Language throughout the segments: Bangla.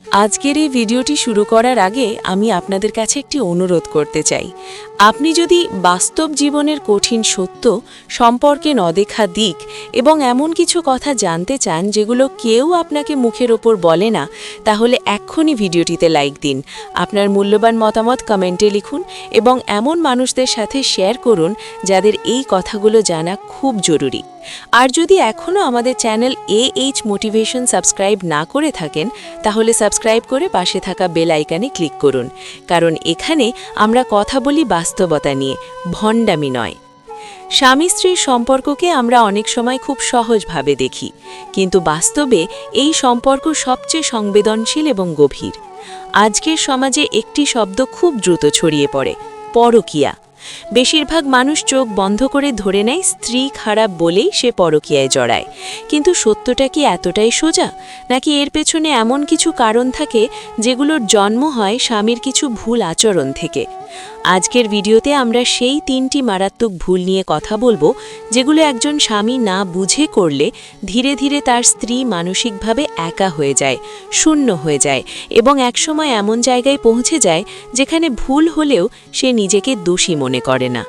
আজকের এই ভিডিওটি শুরু করার আগে আমি আপনাদের কাছে একটি অনুরোধ করতে চাই। আপনি যদি বাস্তব জীবনের কঠিন সত্য সম্পর্কে নদেখা দিক এবং এমন কিছু কথা জানতে চান যেগুলো কেউ আপনাকে মুখের ওপর বলে না, তাহলে এক্ষুনি ভিডিওটিতে লাইক দিন, আপনার মূল্যবান মতামত কমেন্টে লিখুন এবং এমন মানুষদের সাথে শেয়ার করুন যাদের এই কথাগুলো জানা খুব জরুরি। আর যদি এখনও আমাদের চ্যানেল AH মোটিভেশন সাবস্ক্রাইব না করে থাকেন, তাহলে সাবস্ক্রাইব করে পাশে থাকা বেল আইকনে ক্লিক করুন, কারণ এখানে আমরা কথা বলি বাস্তবতা নিয়ে, ভণ্ডামি নয়। স্বামী স্ত্রীর সম্পর্ককে আমরা অনেক সময় খুব সহজভাবে দেখি, কিন্তু বাস্তবে এই সম্পর্ক সবচেয়ে সংবেদনশীল এবং গভীর। আজকের সমাজে একটি শব্দ খুব দ্রুত ছড়িয়ে পড়ে, পরকীয়া। বেশিরভাগ মানুষ চোখ বন্ধ করে ধরে নেয় স্ত্রী খারাপ বলেই সে পরকীয়ায় জড়ায়। কিন্তু সত্যটা কি এতটাই সোজা, নাকি এর পেছনে এমন কিছু কারণ থাকে যেগুলোর জন্ম হয় স্বামীর কিছু ভুল আচরণ থেকে? আজকের ভিডিওতে আমরা সেই 3টি মারাত্মক ভুল নিয়ে কথা বলবো, যেগুলো একজন স্বামী না বুঝে করলে ধীরে ধীরে তার স্ত্রী মানসিকভাবে একা হয়ে যায়, শূন্য হয়ে যায় এবং একসময় এমন জায়গায় পৌঁছে যায় যেখানে ভুল হলেও সে নিজেকে দোষী মনে করে না।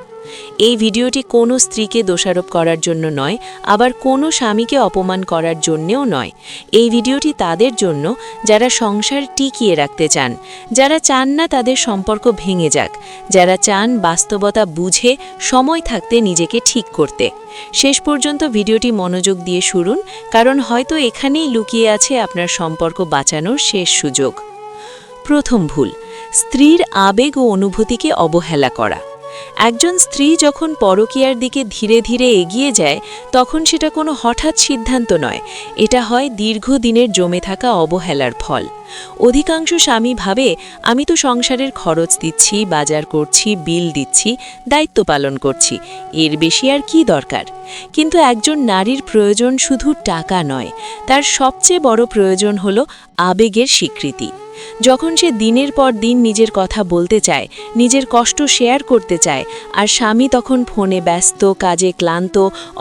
এই ভিডিওটি কোনো স্ত্রীকে দোষারোপ করার জন্য নয়, আবার কোনো স্বামীকে অপমান করার জন্যেও নয়। এই ভিডিওটি তাদের জন্য যারা সংসার টিকিয়ে রাখতে চান, যারা চান না তাদের সম্পর্ক ভেঙে যাক, যারা চান বাস্তবতা বুঝে সময় থাকতে নিজেকে ঠিক করতে। শেষ পর্যন্ত ভিডিওটি মনোযোগ দিয়ে শুনুন, কারণ হয়তো এখানেই লুকিয়ে আছে আপনার সম্পর্ক বাঁচানোর শেষ সুযোগ। প্রথম ভুল, স্ত্রীর আবেগ ও অনুভূতিকে অবহেলা করা। একজন স্ত্রী যখন পরকীয়ার দিকে ধীরে ধীরে এগিয়ে যায়, তখন সেটা কোনো হঠাৎ সিদ্ধান্ত নয়, এটা হয় দীর্ঘদিনের জমে থাকা অবহেলার ফল। অধিকাংশ স্বামী ভাবে, আমি তো সংসারের খরচ দিচ্ছি, বাজার করছি, বিল দিচ্ছি, দায়িত্ব পালন করছি, এর বেশি আর কি দরকার? কিন্তু একজন নারীর প্রয়োজন শুধু টাকা নয়, তার সবচেয়ে বড় প্রয়োজন হলো আবেগের স্বীকৃতি। যখন সে দিনের পর দিন নিজের কথা বলতে চায়, নিজের কষ্ট শেয়ার করতে চায়, আর স্বামী তখন ফোনে ব্যস্ত, কাজে ক্লান্ত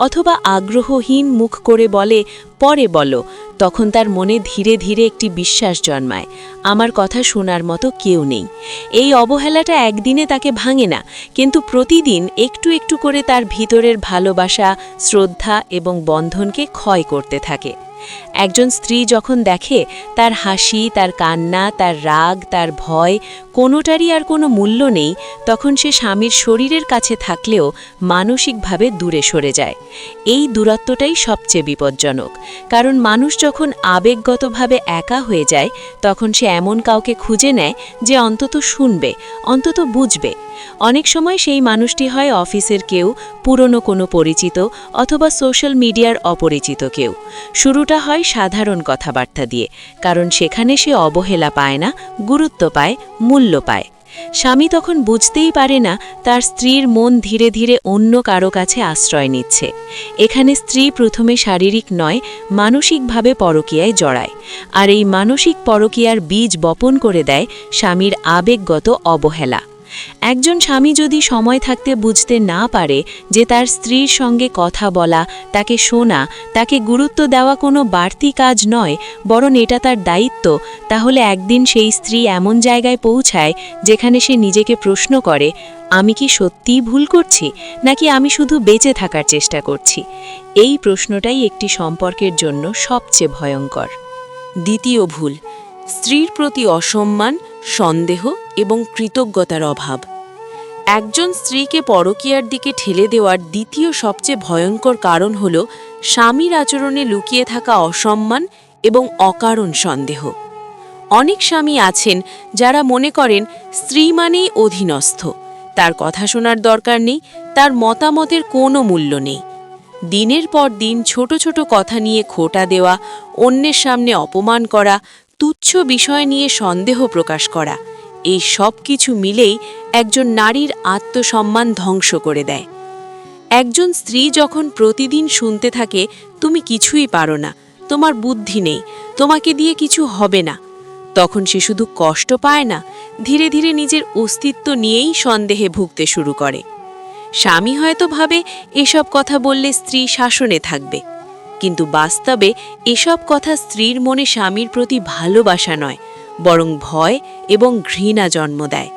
অথবা আগ্রহহীন মুখ করে বলে, পরে বলো, তখন তার মনে ধীরে ধীরে একটি বিশ্বাস জন্মায়, আমার কথা শোনার মতো কেউ নেই। এই অবহেলাটা একদিনে তাকে ভাঙে না, কিন্তু প্রতিদিন একটু একটু করে তার ভিতরের ভালোবাসা, শ্রদ্ধা এবং বন্ধনকে ক্ষয় করতে থাকে। একজন স্ত্রী যখন দেখে তার হাসি, তার কান্না, তার রাগ, তার ভয় কোনোটারই আর কোনো মূল্য নেই, তখন সে স্বামীর শরীরের কাছে থাকলেও মানসিকভাবে দূরে সরে যায়। এই দূরত্বটাই সবচেয়ে বিপজ্জনক, কারণ মানুষ যখন আবেগগতভাবে একা হয়ে যায়, তখন সে এমন কাউকে খুঁজে নেয় যে অন্তত শুনবে, অন্তত বুঝবে। অনেক সময় সেই মানুষটি হয় অফিসের কেউ, পুরনো কোনো পরিচিত অথবা সোশ্যাল মিডিয়ার অপরিচিত কেউ। শুরুটা হয় সাধারণ কথাবার্তা দিয়ে, কারণ সেখানে সে অবহেলা পায় না, গুরুত্ব পায়, মূল্য পায়। স্বামী তখন বুঝতেই পারে না তার স্ত্রীর মন ধীরে ধীরে অন্য কারো কাছে আশ্রয় নিচ্ছে। এখানে স্ত্রী প্রথমে শারীরিক নয়, মানসিকভাবে পরকীয়ায় জড়ায়, আর এই মানসিক পরকীয়ার বীজ বপন করে দেয় স্বামীর আবেগগত অবহেলা। একজন স্বামী যদি সময় থাকতে বুঝতে না পারে যে তার স্ত্রীর সঙ্গে কথা বলা, তাকে শোনা, তাকে গুরুত্ব দেওয়া কোনো বাড়তি কাজ নয়, বরং এটা তার দায়িত্ব, তাহলে একদিন সেই স্ত্রী এমন জায়গায় পৌঁছায় যেখানে সে নিজেকে প্রশ্ন করে, আমি কি সত্যিই ভুল করছি, নাকি আমি শুধু বেঁচে থাকার চেষ্টা করছি? এই প্রশ্নটাই একটি সম্পর্কের জন্য সবচেয়ে ভয়ঙ্কর। দ্বিতীয় ভুল, স্ত্রীর প্রতি অসম্মান, সন্দেহ এবং কৃতজ্ঞতার অভাব। একজন স্ত্রীকে পরকীয়ার দিকে ঠেলে দেওয়ার দ্বিতীয় সবচেয়ে ভয়ঙ্কর কারণ হল স্বামীর আচরণে লুকিয়ে থাকা অসম্মান এবং অকারণ সন্দেহ। অনেক স্বামী আছেন যারা মনে করেন স্ত্রী মানেই অধীনস্থ, তার কথা শোনার দরকার নেই, তার মতামতের কোনো মূল্য নেই। দিনের পর দিন ছোট ছোট কথা নিয়ে খোঁটা দেওয়া, অন্যের সামনে অপমান করা, তুচ্ছ বিষয় নিয়ে সন্দেহ প্রকাশ করা, এই সব কিছু মিলেই একজন নারীর আত্মসম্মান ধ্বংস করে দেয়। একজন স্ত্রী যখন প্রতিদিন শুনতে থাকে, তুমি কিছুই পারো না, তোমার বুদ্ধি নেই, তোমাকে দিয়ে কিছু হবে না, তখন সে শুধু কষ্ট পায় না, ধীরে ধীরে নিজের অস্তিত্ব নিয়েই সন্দেহে ভুগতে শুরু করে। স্বামী হয়তো ভাবে এসব কথা বললে স্ত্রী শাসনে থাকবে, কিন্তু বাস্তবে এসব কথা স্ত্রীর মনে স্বামীর প্রতি ভালোবাসা নয়, বরং ভয় এবং ঘৃণা জন্ম দেয়।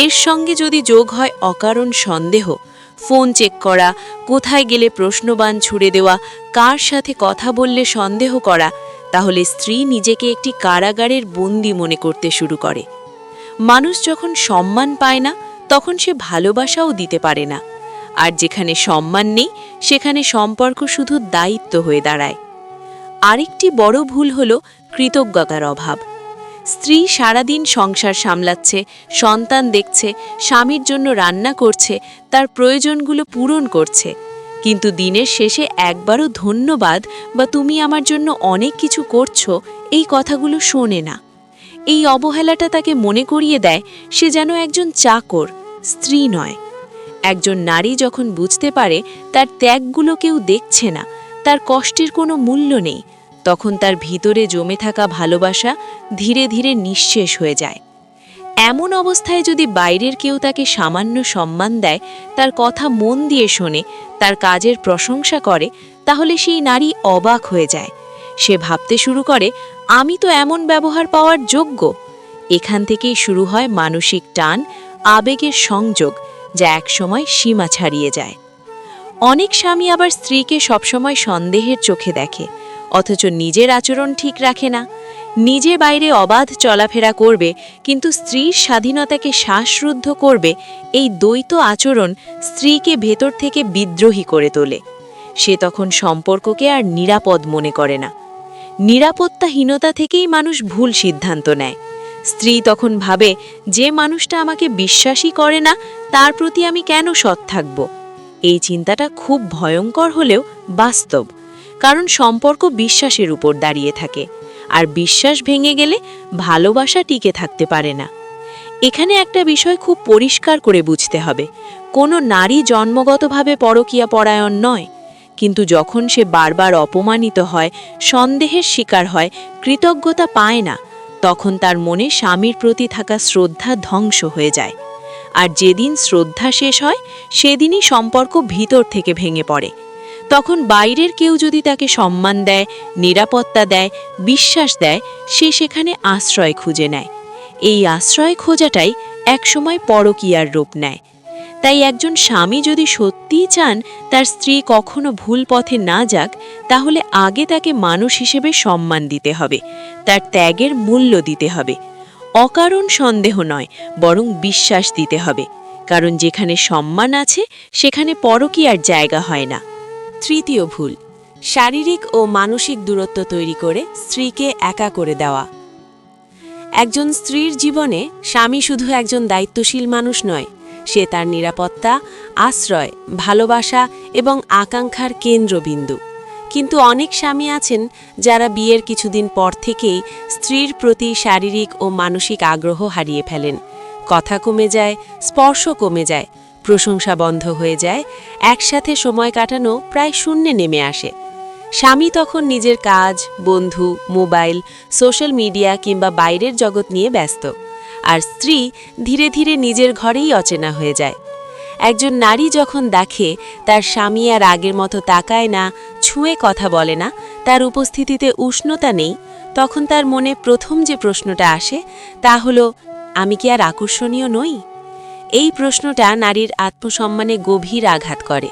এর সঙ্গে যদি যোগ হয় অকারণ সন্দেহ, ফোন চেক করা, কোথায় গেলে প্রশ্নবাণ ছুড়ে দেওয়া, কার সাথে কথা বললে সন্দেহ করা, তাহলে স্ত্রী নিজেকে একটি কারাগারের বন্দী মনে করতে শুরু করে। মানুষ যখন সম্মান পায় না, তখন সে ভালোবাসাও দিতে পারে না। আর যেখানে সম্মান নেই, সেখানে সম্পর্ক শুধু দায়িত্ব হয়ে দাঁড়ায়। আরেকটি বড় ভুল হল কৃতজ্ঞতার অভাব। স্ত্রী সারাদিন সংসার সামলাচ্ছে, সন্তান দেখছে, স্বামীর জন্য রান্না করছে, তার প্রয়োজনগুলো পূরণ করছে, কিন্তু দিনের শেষে একবারও ধন্যবাদ বা তুমি আমার জন্য অনেক কিছু করছো এই কথাগুলো শোনে না। এই অবহেলাটা তাকে মনে করিয়ে দেয় সে যেন একজন চাকর, স্ত্রী নয়। একজন নারী যখন বুঝতে পারে তার ত্যাগগুলো কেউ দেখছে না, তার কষ্টের কোনো মূল্য নেই, তখন তার ভিতরে জমে থাকা ভালোবাসা ধীরে ধীরে নিঃশেষ হয়ে যায়। এমন অবস্থায় যদি বাইরের কেউ তাকে সামান্য সম্মান দেয়, তার কথা মন দিয়ে শোনে, তার কাজের প্রশংসা করে, তাহলে সেই নারী অবাক হয়ে যায়। সে ভাবতে শুরু করে, আমি তো এমন ব্যবহার পাওয়ার যোগ্য। এখান থেকেই শুরু হয় মানসিক টান, আবেগের সংযোগ, যা একসময় সীমা ছাড়িয়ে যায়। অনেক স্বামী আবার স্ত্রীকে সবসময় সন্দেহের চোখে দেখে, অথচ নিজের আচরণ ঠিক রাখে না। নিজে বাইরে অবাধ চলাফেরা করবে, কিন্তু স্ত্রীর স্বাধীনতাকে শ্বাসরুদ্ধ করবে, এই দ্বৈত আচরণ স্ত্রীকে ভেতর থেকে বিদ্রোহী করে তোলে। সে তখন সম্পর্ককে আর নিরাপদ মনে করে না। নিরাপত্তাহীনতা থেকেই মানুষ ভুল সিদ্ধান্ত নেয়। স্ত্রী তখন ভাবে, যে মানুষটা আমাকে বিশ্বাসই করে না, তার প্রতি আমি কেন সৎ থাকব? এই চিন্তাটা খুব ভয়ঙ্কর হলেও বাস্তব, কারণ সম্পর্ক বিশ্বাসের উপর দাঁড়িয়ে থাকে, আর বিশ্বাস ভেঙে গেলে ভালোবাসা টিকে থাকতে পারে না। এখানে একটা বিষয় খুব পরিষ্কার করে বুঝতে হবে, কোনো নারী জন্মগতভাবে পরকীয়া পরায়ণ নয়, কিন্তু যখন সে বারবার অপমানিত হয়, সন্দেহের শিকার হয়, কৃতজ্ঞতা পায় না, তখন তার মনে স্বামীর প্রতি থাকা শ্রদ্ধা ধ্বংস হয়ে যায়। আর যেদিন শ্রদ্ধা শেষ হয়, সেদিনই সম্পর্ক ভিতর থেকে ভেঙে পড়ে। তখন বাইরের কেউ যদি তাকে সম্মান দেয়, নিরাপত্তা দেয়, বিশ্বাস দেয়, সে সেখানে আশ্রয় খুঁজে নেয়। এই আশ্রয় খোঁজাটাই একসময় পরকীয়ার রূপ নেয়। তাই একজন স্বামী যদি সত্যিই চান তার স্ত্রী কখনো ভুল পথে না যাক, তাহলে আগে তাকে মানুষ হিসেবে সম্মান দিতে হবে, তার ত্যাগের মূল্য দিতে হবে। অকারণ সন্দেহ নয়, বরং বিশ্বাস দিতে হবে, কারণ যেখানে সম্মান আছে সেখানে পরকীয়ার জায়গা হয় না। তৃতীয় ভুল, শারীরিক ও মানসিক দূরত্ব তৈরি করে স্ত্রীকে একা করে দেওয়া। একজন স্ত্রীর জীবনে স্বামী শুধু একজন দায়িত্বশীল মানুষ নয়, সে তার নিরাপত্তা, আশ্রয়, ভালোবাসা এবং আকাঙ্ক্ষার কেন্দ্রবিন্দু। কিন্তু অনেক স্বামী আছেন যারা বিয়ের কিছুদিন পর থেকেই স্ত্রীর প্রতি শারীরিক ও মানসিক আগ্রহ হারিয়ে ফেলেন। কথা কমে যায়, স্পর্শ কমে যায়, প্রশংসা বন্ধ হয়ে যায়, একসাথে সময় কাটানো প্রায় শূন্যে নেমে আসে। স্বামী তখন নিজের কাজ, বন্ধু, মোবাইল, সোশ্যাল মিডিয়া কিংবা বাইরের জগৎ নিয়ে ব্যস্ত, আর স্ত্রী ধীরে ধীরে নিজের ঘরেই অচেনা হয়ে যায়। একজন নারী যখন দেখে তার স্বামী আর আগের মতো তাকায় না, ছুঁয়ে কথা বলে না, তার উপস্থিতিতে উষ্ণতা নেই, তখন তার মনে প্রথম যে প্রশ্নটা আসে তা হলো, আমি কি আর আকর্ষণীয় নই? এই প্রশ্নটা নারীর আত্মসম্মানে গভীর আঘাত করে।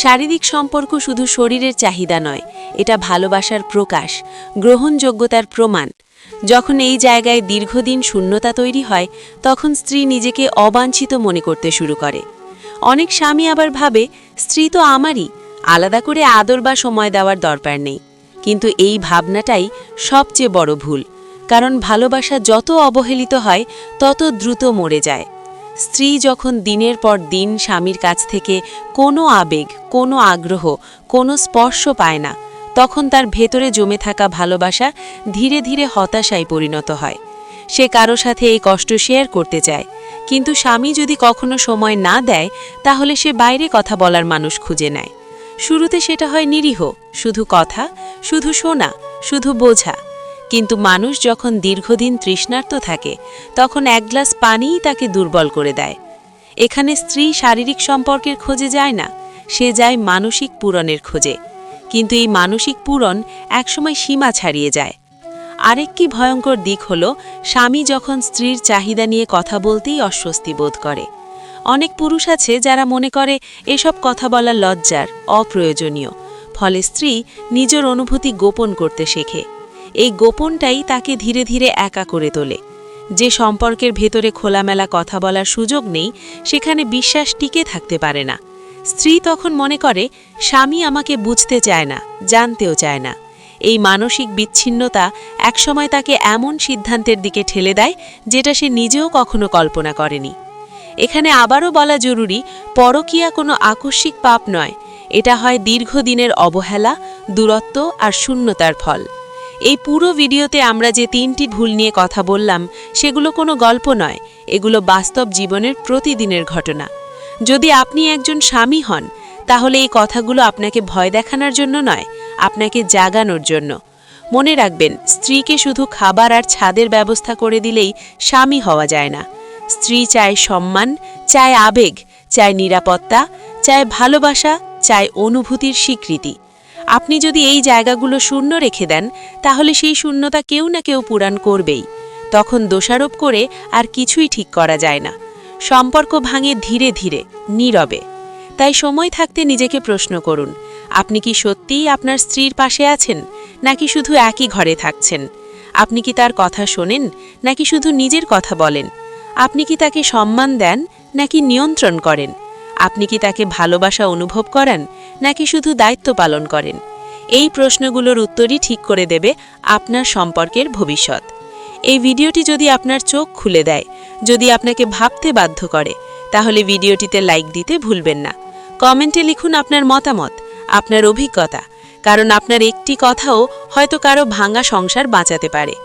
শারীরিক সম্পর্ক শুধু শরীরের চাহিদা নয়, এটা ভালোবাসার প্রকাশ, গ্রহণযোগ্যতার প্রমাণ। যখন এই জায়গায় দীর্ঘদিন শূন্যতা তৈরি হয়, তখন স্ত্রী নিজেকে অবাঞ্ছিত মনে করতে শুরু করে। অনেক স্বামী আবার ভাবে, স্ত্রী তো আমারই, আলাদা করে আদর বা সময় দেওয়ার দরকার নেই। কিন্তু এই ভাবনাটাই সবচেয়ে বড় ভুল, কারণ ভালোবাসা যত অবহেলিত হয় তত দ্রুত মরে যায়। স্ত্রী যখন দিনের পর দিন স্বামীর কাছ থেকে কোনো আবেগ, কোনো আগ্রহ, কোনো স্পর্শ পায় না, তখন তার ভেতরে জমে থাকা ভালোবাসা ধীরে ধীরে হতাশায় পরিণত হয়। সে কারো সাথে এই কষ্ট শেয়ার করতে চায়, কিন্তু স্বামী যদি কখনো সময় না দেয়, তাহলে সে বাইরে কথা বলার মানুষ খুঁজে নেয়। শুরুতে সেটা হয় নিরীহ, শুধু কথা, শুধু শোনা, শুধু বোঝা। কিন্তু মানুষ যখন দীর্ঘদিন তৃষ্ণার্ত থাকে, তখন এক গ্লাস পানিই তাকে দুর্বল করে দেয়। এখানে স্ত্রী শারীরিক সম্পর্কের খোঁজে যায় না, সে যায় মানসিক পূরণের খোঁজে। কিন্তু এই মানসিক পূরণ একসময় সীমা ছাড়িয়ে যায়। আরেকটি ভয়ঙ্কর দিক হল স্বামী যখন স্ত্রীর চাহিদা নিয়ে কথা বলতেই অস্বস্তি বোধ করে। অনেক পুরুষ আছে যারা মনে করে এসব কথা বলা লজ্জার, অপ্রয়োজনীয়, ফলে স্ত্রী নিজের অনুভূতি গোপন করতে শেখে। এই গোপনটাই তাকে ধীরে ধীরে একা করে তোলে। যে সম্পর্কের ভেতরে খোলামেলা কথা বলার সুযোগ নেই, সেখানে বিশ্বাস টিকে থাকতে পারে না। স্ত্রী তখন মনে করে স্বামী আমাকে বুঝতে চায় না, জানতেও চায় না। এই মানসিক বিচ্ছিন্নতা একসময় তাকে এমন সিদ্ধান্তের দিকে ঠেলে দেয় যেটা সে নিজেও কখনো কল্পনা করেনি। এখানে আবারও বলা জরুরি, পরকীয়া কোনো আকস্মিক পাপ নয়। এটা হয় দীর্ঘদিনের অবহেলা, দূরত্ব আর শূন্যতার ফল। এই পুরো ভিডিওতে আমরা যে 3টি ভুল নিয়ে কথা বললাম, সেগুলো কোনো গল্প নয়, এগুলো বাস্তব জীবনের প্রতিদিনের ঘটনা। যদি আপনি একজন স্বামী হন, তাহলে এই কথাগুলো আপনাকে ভয় দেখানোর জন্য নয়, আপনাকে জাগানোর জন্য। মনে রাখবেন, স্ত্রীকে শুধু খাবার আর ছাদের ব্যবস্থা করে দিলেই স্বামী হওয়া যায় না। স্ত্রী চায় সম্মান, চায় আবেগ, চায় নিরাপত্তা, চায় ভালোবাসা, চায় অনুভূতির স্বীকৃতি। আপনি যদি এই জায়গাগুলো শূন্য রেখে দেন, তাহলে সেই শূন্যতা কেউ না কেউ পূরণ করবেই। তখন দোষারোপ করে আর কিছুই ঠিক করা যায় না। সম্পর্ক ভাঙে ধীরে ধীরে, নীরবে। তাই সময় থাকতে নিজেকে প্রশ্ন করুন, আপনি কি সত্যিই আপনার স্ত্রীর পাশে আছেন, নাকি শুধু একই ঘরে থাকছেন? আপনি কি তার কথা শোনেন, নাকি শুধু নিজের কথা বলেন? আপনি কি তাকে সম্মান দেন, নাকি নিয়ন্ত্রণ করেন? আপনি কি তাকে ভালোবাসা অনুভব করান, নাকি শুধু দায়িত্ব পালন করেন? এই প্রশ্নগুলোর উত্তরই ঠিক করে দেবে আপনার সম্পর্কের ভবিষ্যৎ। এই ভিডিওটি যদি আপনার চোখ খুলে দেয়, যদি আপনাকে ভাবতে বাধ্য করে, তাহলে ভিডিওটিতে লাইক দিতে ভুলবেন না। কমেন্টে লিখুন আপনার মতামত, আপনার অভিজ্ঞতা, কারণ আপনার একটি কথাও হয়তো কারো ভাঙা সংসার বাঁচাতে পারে।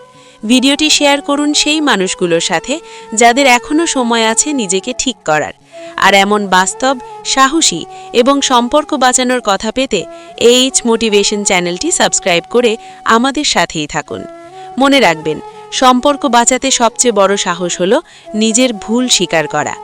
ভিডিওটি শেয়ার করুন সেই মানুষগুলোর সাথে যাদের এখনও সময় আছে নিজেকে ঠিক করার। আর এমন বাস্তব, সাহসী এবং সম্পর্ক বাঁচানোর কথা পেতে এইচ মোটিভেশন চ্যানেলটি সাবস্ক্রাইব করে আমাদের সাথেই থাকুন। মনে রাখবেন, সম্পর্ক বাঁচাতে সবচেয়ে বড় সাহস হলো নিজের ভুল স্বীকার করা।